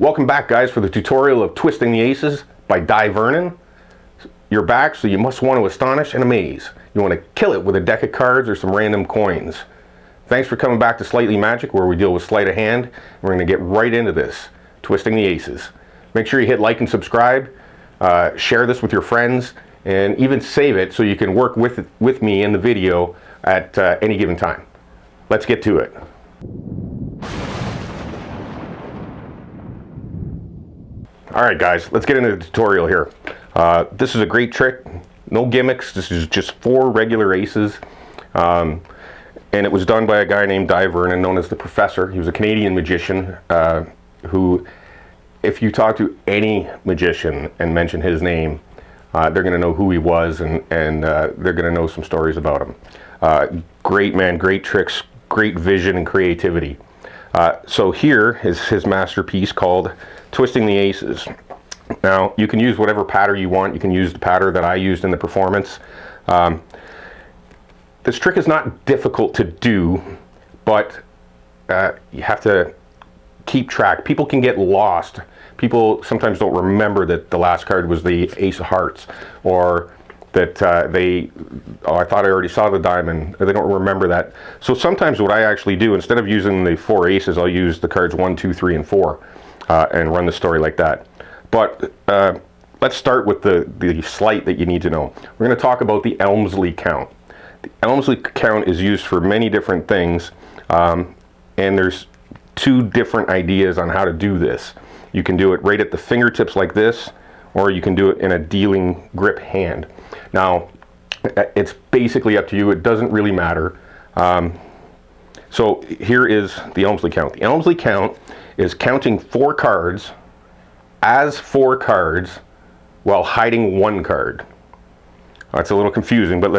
Welcome back, guys, for the tutorial of Twisting the Aces by Dai Vernon. You're back, so you must want to astonish and amaze. You want to kill it with a deck of cards or some random coins. Thanks for coming back to Slightly Magic, where we deal with sleight of hand. We're going to get right into this, Twisting the Aces. Make sure you hit like and subscribe, share this with your friends, and even save it so you can work with me in the video at any given time. Let's get to it. Alright guys, let's get into the tutorial here. This is a great trick, no gimmicks. This is just 4 regular aces. And it was done by a guy named Dai Vernon, known as the Professor. He was a Canadian magician who, if you talk to any magician and mention his name, they're going to know who he was, and they're going to know some stories about him. Great man, great tricks, great vision and creativity. So here is his masterpiece called Twisting the Aces. Now, you can use whatever pattern you want. You can use the pattern that I used in the performance. This trick is not difficult to do, but you have to keep track. People can get lost. People sometimes don't remember that the last card was the Ace of Hearts, or that I thought I already saw the diamond, or they don't remember that. So sometimes what I actually do, instead of using the 4 aces, I'll use the cards 1, 2, 3, and 4 and run the story like that. But let's start with the sleight that you need to know. We're going to talk about the Elmsley count. The Elmsley count is used for many different things, and there's 2 different ideas on how to do this. You can do it right at the fingertips like this, or you can do it in a dealing grip hand. Now, it's basically up to you. It doesn't really matter. So here is the Elmsley count. The Elmsley count is counting 4 cards as 4 cards while hiding 1 card. That's a little confusing, but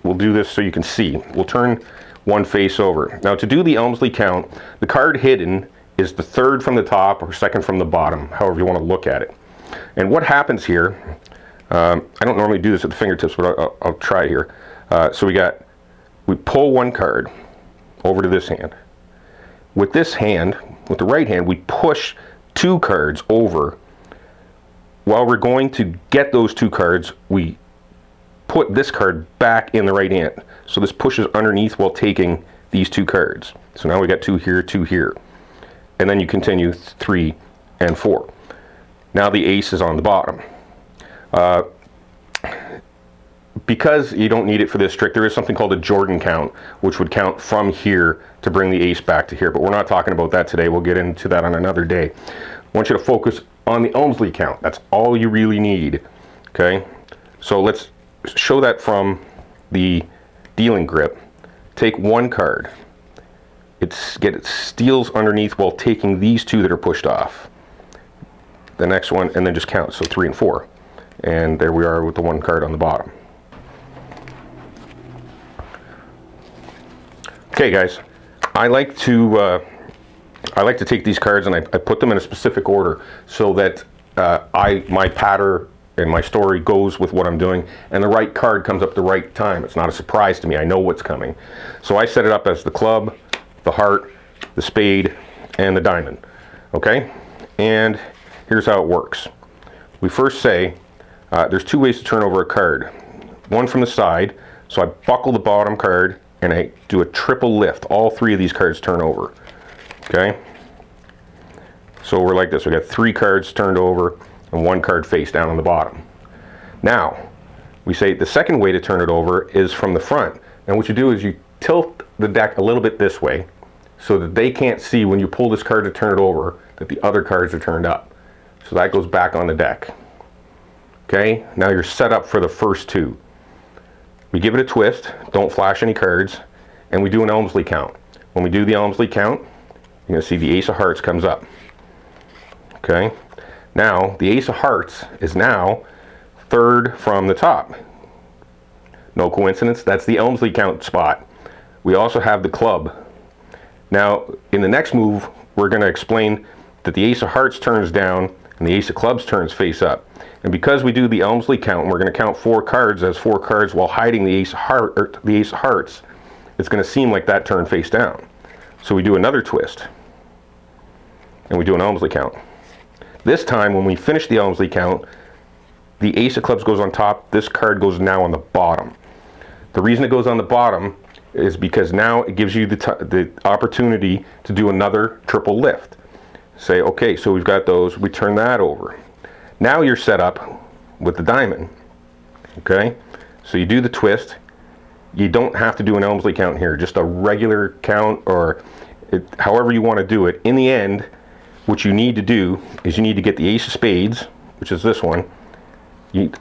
we'll do this so you can see. We'll turn one face over. Now, to do the Elmsley count, the card hidden is the 3rd from the top or 2nd from the bottom, however you want to look at it. And what happens here, I don't normally do this at the fingertips, but I'll try here. So we pull 1 card over to this hand. With this hand, with the right hand, we push 2 cards over. While we're going to get those 2 cards, we put this card back in the right hand. So this pushes underneath while taking these 2 cards. So now we got 2 here, 2 here. And then you continue 3 and 4. Now the ace is on the bottom. Because you don't need it for this trick, there is something called a Jordan count, which would count from here to bring the ace back to here. But we're not talking about that today. We'll get into that on another day. I want you to focus on the Elmsley count. That's all you really need. Okay? So let's show that from the dealing grip. Take 1 card. It steals underneath while taking these 2 that are pushed off. The next one, and then just count. So 3 and 4. And there we are with the 1 card on the bottom. Okay, guys, I like to take these cards and I put them in a specific order so that my pattern and my story goes with what I'm doing, and the right card comes up at the right time. It's not a surprise to me. I know what's coming. So I set it up as the club, the heart, the spade, and the diamond. Okay? And here's how it works. We first say there's 2 ways to turn over a card. One from the side, so I buckle the bottom card and I do a triple lift. All 3 of these cards turn over. Okay? So we're like this. We got 3 cards turned over and 1 card face down on the bottom. Now, we say the second way to turn it over is from the front. And what you do is you tilt the deck a little bit this way so that they can't see when you pull this card to turn it over that the other cards are turned up. So that goes back on the deck. Okay? Now you're set up for the first 2. We give it a twist, don't flash any cards, and we do an Elmsley count. When we do the Elmsley count, you're going to see the Ace of Hearts comes up. Okay? Now, the Ace of Hearts is now 3rd from the top. No coincidence, that's the Elmsley count spot. We also have the club. Now, in the next move, we're going to explain that the Ace of Hearts turns down and the Ace of Clubs turns face up. And because we do the Elmsley count, and we're going to count 4 cards as 4 cards while hiding the Ace of Hearts, it's going to seem like that turned face down. So we do another twist, and we do an Elmsley count. This time, when we finish the Elmsley count, the ace of clubs goes on top. This card goes now on the bottom. The reason it goes on the bottom is because now it gives you the opportunity to do another triple lift. Say, okay, so we've got those, we turn that over. Now you're set up with the diamond, okay? So you do the twist. You don't have to do an Elmsley count here, just a regular count, or however you want to do it. In the end, what you need to do is you need to get the ace of spades, which is this one.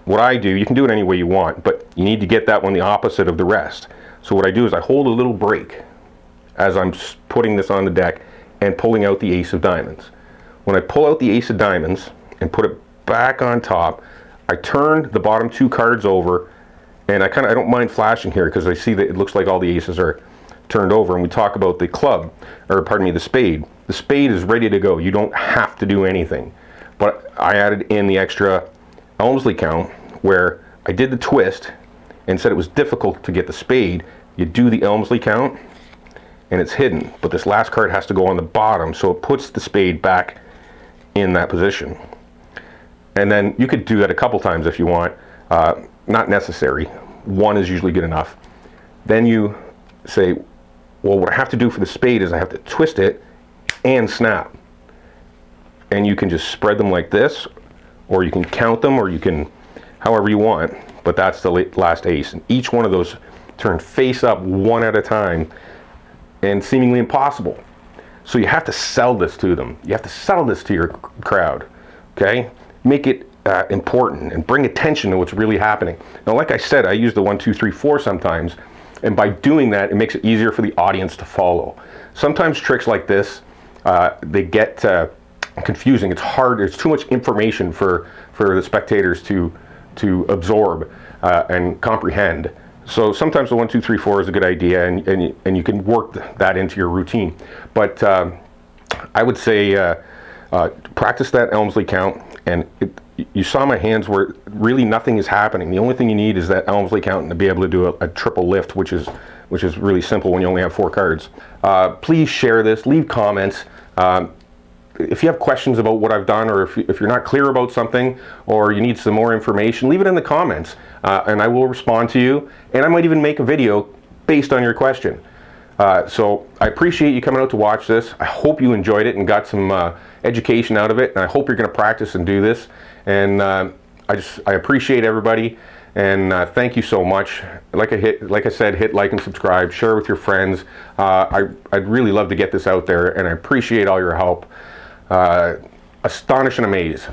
What I do, you can do it any way you want, but you need to get that one the opposite of the rest. So what I do is I hold a little break as I'm putting this on the deck and pulling out the ace of diamonds. When I pull out the ace of diamonds and put it back on top, I turn the bottom two cards over, and I don't mind flashing here because I see that it looks like all the aces are turned over, and we talk about the club, or pardon me, the spade. The spade is ready to go. You don't have to do anything. But I added in the extra Elmsley count where I did the twist and said it was difficult to get the spade. You do the Elmsley count and it's hidden, but this last card has to go on the bottom, so it puts the spade back in that position. And then you could do that a couple times if you want. Not necessary. One is usually good enough. Then you say, well, what I have to do for the spade is I have to twist it and snap. And you can just spread them like this, or you can count them, or you can, however you want, but that's the last ace. And each one of those turn face up one at a time, and seemingly impossible. So you have to sell this to them. You have to sell this to your crowd, okay? Make it important and bring attention to what's really happening. Now, like I said, I use the 1, 2, 3, 4 sometimes, and by doing that, it makes it easier for the audience to follow. Sometimes tricks like this, they get confusing. It's hard. There's too much information for the spectators to absorb and comprehend. So sometimes the 1, 2, 3, 4 is a good idea, and you can work that into your routine. But I would say practice that Elmsley count, and you saw my hands where really nothing is happening. The only thing you need is that Elmsley count and to be able to do a triple lift, which is really simple when you only have 4 cards. Please share this. Leave comments. If you have questions about what I've done, or if you're not clear about something, or you need some more information, leave it in the comments, and I will respond to you, and I might even make a video based on your question. So I appreciate you coming out to watch this. I hope you enjoyed it and got some education out of it, and I hope you're going to practice and do this. And I appreciate everybody, and thank you so much. Like I said, hit like and subscribe, share with your friends. I'd really love to get this out there, and I appreciate all your help. Astonish and amaze.